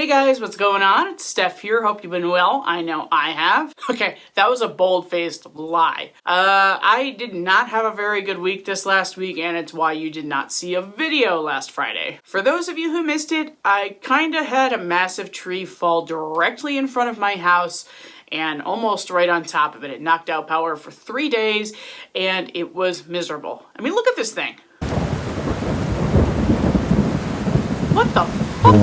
Hey guys, what's going on? It's Steph here. Hope you've been well. I know I have. Okay, that was a bold-faced lie. I did not have a very good week this last week, and it's why you did not see a video last Friday. For those of you who missed it, I kinda had a massive tree fall directly in front of my house and almost right on top of it. It knocked out power for 3 days, and it was miserable. I mean, look at this thing. What the fuck?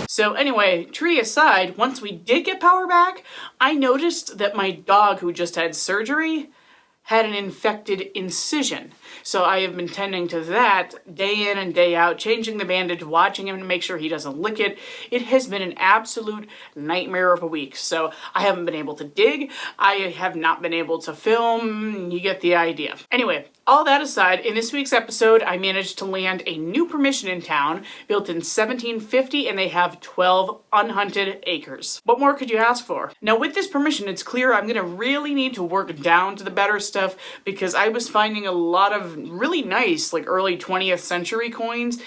So anyway, tree aside, once we did get power back, I noticed that my dog, who just had surgery, had an infected incision. So I have been tending to that day in and day out, changing the bandage, watching him to make sure he doesn't lick it. It has been an absolute nightmare of a week. So I haven't been able to dig. I have not been able to film. You get the idea. Anyway, all that aside, in this week's episode, I managed to land a new permission in town, built in 1750, and they have 12 unhunted acres. What more could you ask for? Now with this permission, it's clear I'm gonna really need to work down to the better stuff, because I was finding a lot of really nice, like early 20th century coins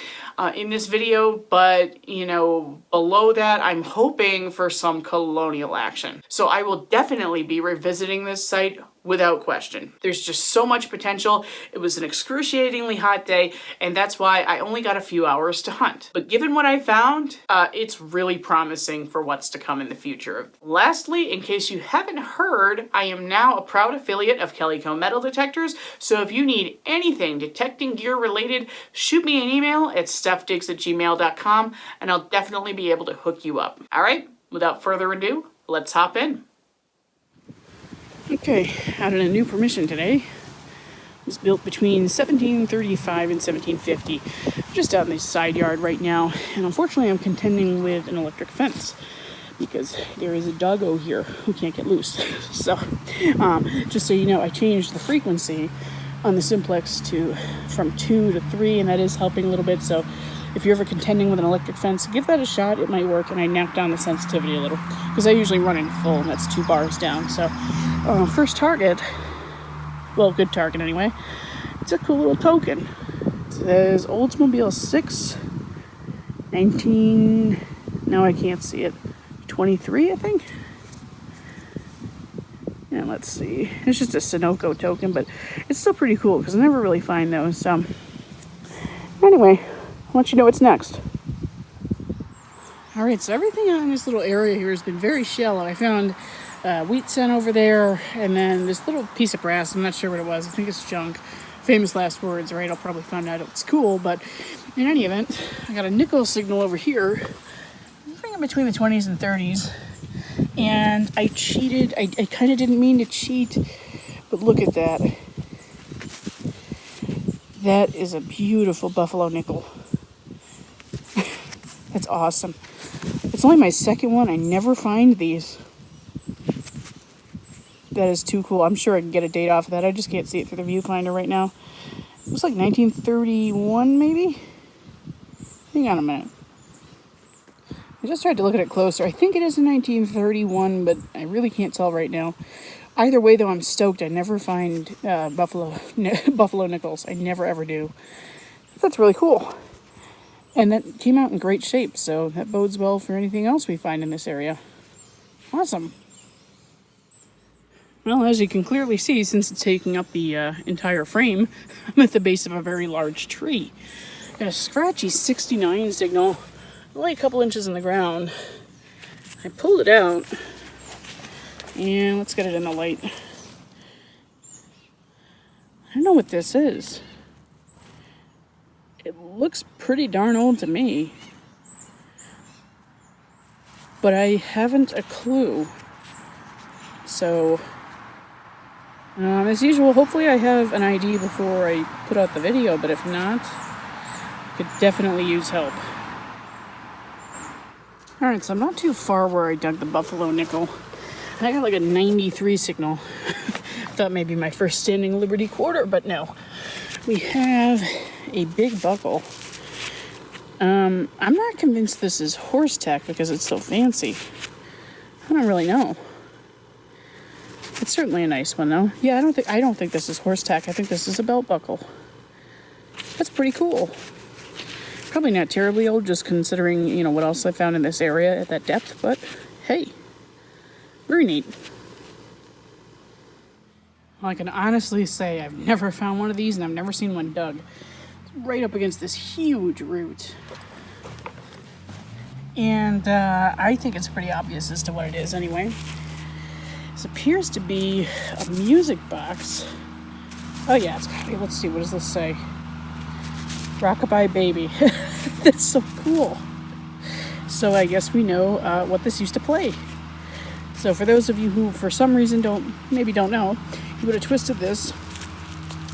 in this video, but you know, below that, I'm hoping for some colonial action. So I will definitely be revisiting this site without question. There's just so much potential. It was an excruciatingly hot day, and that's why I only got a few hours to hunt. But given what I found, it's really promising for what's to come in the future. Lastly, in case you haven't heard, I am now a proud affiliate of KELLYCO metal detectors, so if you need anything detecting gear related, shoot me an email at stefdigs@gmail.com, and I'll definitely be able to hook you up. All right, without further ado, let's hop in. Okay, out in a new permission today. It was built between 1735 and 1750. I'm just out in the side yard right now, and unfortunately I'm contending with an electric fence because there is a doggo here who can't get loose. So, just so you know, I changed the frequency on the Simplex from 2 to 3, and that is helping a little bit. So if you're ever contending with an electric fence, give that a shot. It might work. And I knocked down the sensitivity a little because I usually run in full, and that's 2 bars down. So first target, well, good target anyway. It's a cool little token. It says Oldsmobile 6, 19, now I can't see it, 23, I think. And let's see, it's just a Sunoco token, but it's still pretty cool because I never really find those. Anyway, I'll let you know what's next. All right, so everything in this little area here has been very shallow. I found wheat scent over there, and then this little piece of brass. I'm not sure what it was. I think it's junk. Famous last words, right? I'll probably find out it's cool, but in any event, I got a nickel signal over here. I think I'm between the 20s and 30s. And I cheated. I kind of didn't mean to cheat, but look at that. That is a beautiful buffalo nickel. That's awesome. It's only my second one. I never find these. That is too cool. I'm sure I can get a date off of that. I just can't see it through the viewfinder right now. It looks like 1931, maybe? Hang on a minute. I just tried to look at it closer. I think it is in 1931, but I really can't tell right now. Either way, though, I'm stoked. I never find buffalo nickels. I never, ever do. That's really cool. And that came out in great shape, so that bodes well for anything else we find in this area. Awesome. Well, as you can clearly see, since it's taking up the entire frame, I'm at the base of a very large tree. Got a scratchy 69 signal, only a couple inches in the ground. I pulled it out, and let's get it in the light. I don't know what this is. It looks pretty darn old to me, but I haven't a clue. So, as usual, hopefully I have an ID before I put out the video, but if not, I could definitely use help. Alright, so I'm not too far where I dug the buffalo nickel. And I got like a 93 signal. Thought maybe my first standing Liberty quarter, but no. We have a big buckle. I'm not convinced this is horse tack because it's so fancy. I don't really know. It's certainly a nice one though. Yeah, I don't think this is horse tack. I think this is a belt buckle. That's pretty cool. Probably not terribly old, just considering, you know, what else I found in this area at that depth, but hey, very neat. Well, I can honestly say I've never found one of these, and I've never seen one dug. It's right up against this huge root. And I think it's pretty obvious as to what it is anyway. This appears to be a music box. Oh yeah, it's gotta be. Let's see, what does this say? Rockabye Baby. That's so cool. So I guess we know what this used to play. So for those of you who for some reason don't know, you would have twisted this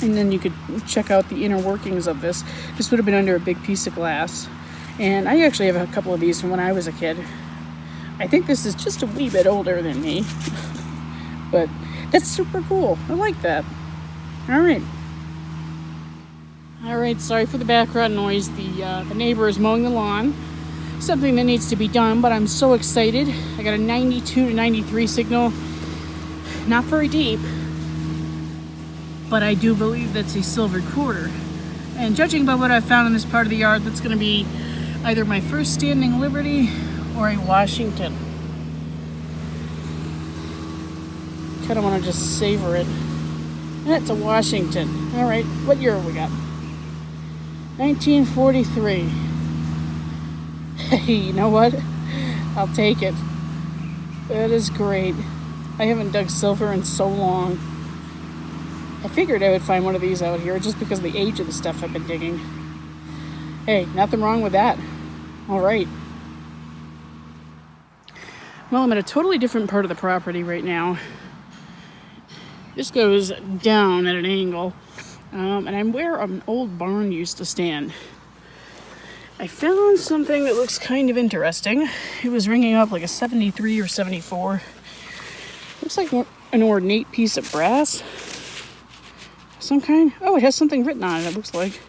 and then you could check out the inner workings of this. This would have been under a big piece of glass. And I actually have a couple of these from when I was a kid. I think this is just a wee bit older than me. But that's super cool. I like that. Alright, sorry for the background noise. The neighbor is mowing the lawn. Something that needs to be done, but I'm so excited. I got a 92 to 93 signal. Not very deep, but I do believe that's a silver quarter. And judging by what I found in this part of the yard, that's going to be either my first standing Liberty or a Washington. Kind of want to just savor it. That's a Washington. Alright, what year have we got? 1943. Hey, you know what? I'll take it. That is great. I haven't dug silver in so long. I figured I would find one of these out here just because of the age of the stuff I've been digging. Hey, nothing wrong with that. Alright. Well, I'm at a totally different part of the property right now. This goes down at an angle. And I'm where an old barn used to stand. I found something that looks kind of interesting. It was ringing up like a 73 or 74. Looks like an ornate piece of brass. Some kind. Oh, it has something written on it, it looks like.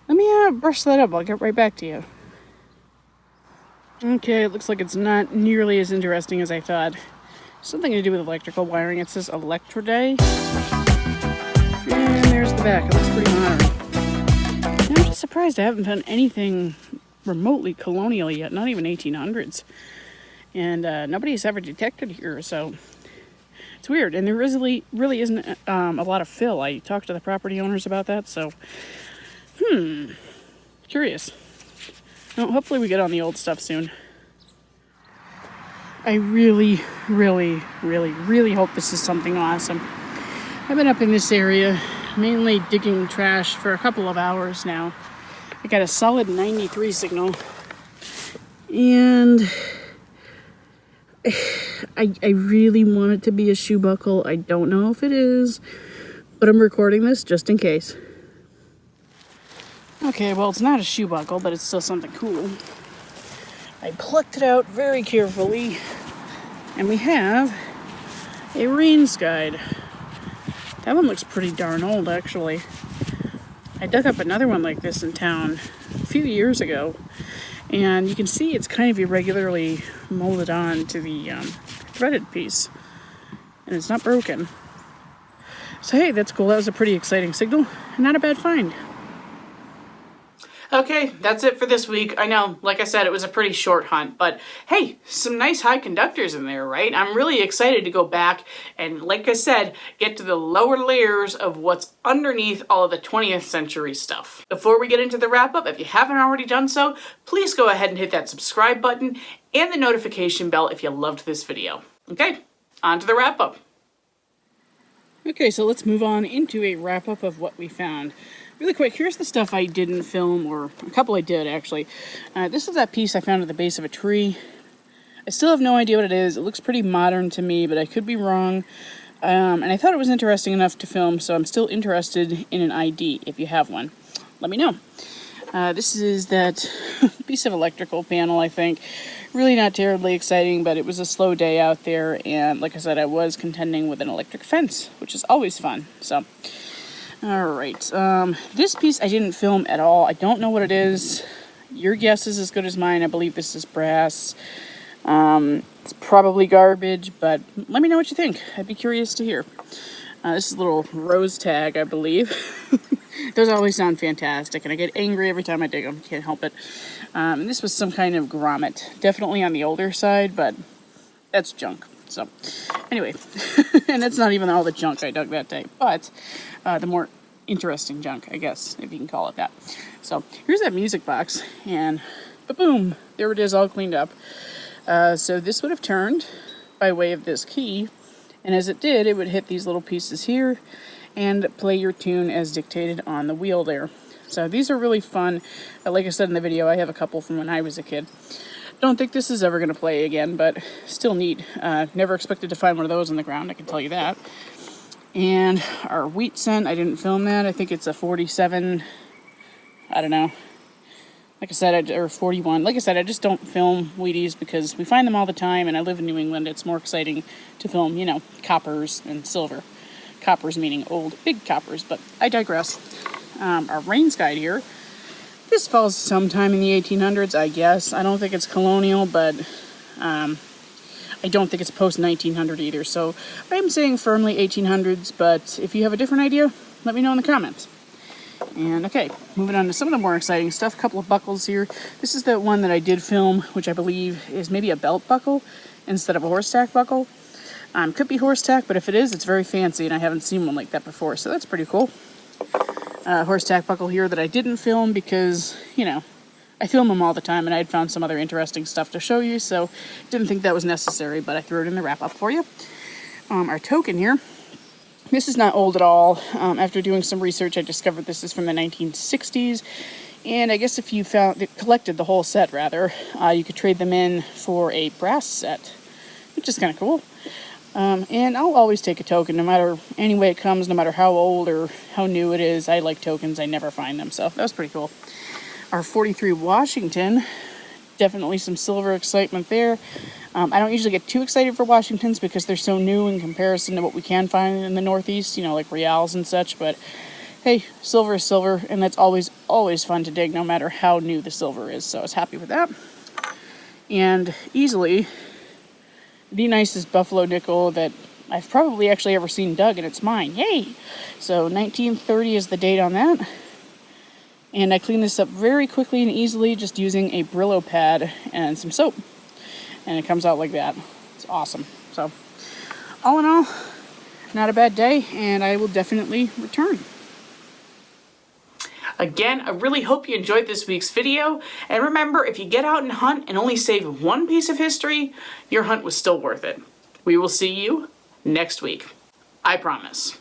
Let me brush that up. I'll get right back to you. Okay, it looks like it's not nearly as interesting as I thought. Something to do with electrical wiring. It says Electroday. And there's the back. It looks pretty modern. And I'm just surprised I haven't found anything remotely colonial yet. Not even 1800s. And nobody's ever detected here, so it's weird. And there really isn't a lot of fill. I talked to the property owners about that, so curious. Well, hopefully we get on the old stuff soon. I really hope this is something awesome. I've been up in this area, mainly digging trash for a couple of hours now. I got a solid 93 signal. And I really want it to be a shoe buckle. I don't know if it is, but I'm recording this just in case. Okay, well, it's not a shoe buckle, but it's still something cool. I plucked it out very carefully, and we have a Rains Guide. That one looks pretty darn old, actually. I dug up another one like this in town a few years ago, and you can see it's kind of irregularly molded on to the threaded piece, and it's not broken. So hey, that's cool. That was a pretty exciting signal, and not a bad find. Okay, that's it for this week. I know, like I said, it was a pretty short hunt, but hey, some nice high conductors in there, right? I'm really excited to go back and, like I said, get to the lower layers of what's underneath all of the 20th century stuff. Before we get into the wrap-up, if you haven't already done so, please go ahead and hit that subscribe button and the notification bell if you loved this video. Okay, on to the wrap-up. Okay, so let's move on into a wrap-up of what we found. Really quick, here's the stuff I didn't film, or a couple I did, actually. This is that piece I found at the base of a tree. I still have no idea what it is. It looks pretty modern to me, but I could be wrong. And I thought it was interesting enough to film, so I'm still interested in an ID. If you have one, let me know. This is that piece of electrical panel, I think. Really not terribly exciting, but it was a slow day out there, and like I said, I was contending with an electric fence, which is always fun, so... Alright, this piece I didn't film at all. I don't know what it is. Your guess is as good as mine. I believe this is brass. It's probably garbage, but let me know what you think. I'd be curious to hear. This is a little rose tag, I believe. Those always sound fantastic, and I get angry every time I dig them. Can't help it. And this was some kind of grommet. Definitely on the older side, but that's junk. So, anyway, and that's not even all the junk I dug that day, but the more interesting junk, I guess, if you can call it that. So, here's that music box, and boom, there it is, all cleaned up. So this would have turned by way of this key, and as it did, it would hit these little pieces here and play your tune as dictated on the wheel there. So these are really fun. Like I said in the video, I have a couple from when I was a kid. Don't think this is ever going to play again, but still neat. Never expected to find one of those on the ground, I can tell you that. And our wheat cent, I didn't film that. I think it's a 47, I don't know. Like I said, or 41. Like I said, I just don't film Wheaties because we find them all the time, and I live in New England. It's more exciting to film, you know, coppers and silver. Coppers meaning old, big coppers, but I digress. Our rains guide here. This falls sometime in the 1800s, I guess. I don't think it's colonial, but I don't think it's post-1900 either. So I am saying firmly 1800s, but if you have a different idea, let me know in the comments. And okay, moving on to some of the more exciting stuff. A couple of buckles here. This is the one that I did film, which I believe is maybe a belt buckle instead of a horse tack buckle. Could be horse tack, but if it is, it's very fancy, and I haven't seen one like that before, so that's pretty cool. Horse tack buckle here that I didn't film because, you know, I film them all the time, and I had found some other interesting stuff to show you, so didn't think that was necessary, but I threw it in the wrap-up for you. Our token here. This is not old at all. After doing some research, I discovered this is from the 1960s, and I guess if you collected the whole set, rather, you could trade them in for a brass set, which is kind of cool. And I'll always take a token, no matter any way it comes, no matter how old or how new it is. I like tokens. I never find them, so that was pretty cool. Our 43 Washington, definitely some silver excitement there. I don't usually get too excited for Washingtons because they're so new in comparison to what we can find in the Northeast, you know, like reals and such, but hey, silver is silver, and that's always fun to dig, no matter how new the silver is, so I was happy with that. And easily the nicest buffalo nickel that I've probably actually ever seen dug, and it's mine. Yay! So 1930 is the date on that. And I cleaned this up very quickly and easily just using a Brillo pad and some soap. And it comes out like that. It's awesome. So, all in all, not a bad day, and I will definitely return. Again, I really hope you enjoyed this week's video, and remember, if you get out and hunt and only save one piece of history, your hunt was still worth it. We will see you next week. I promise.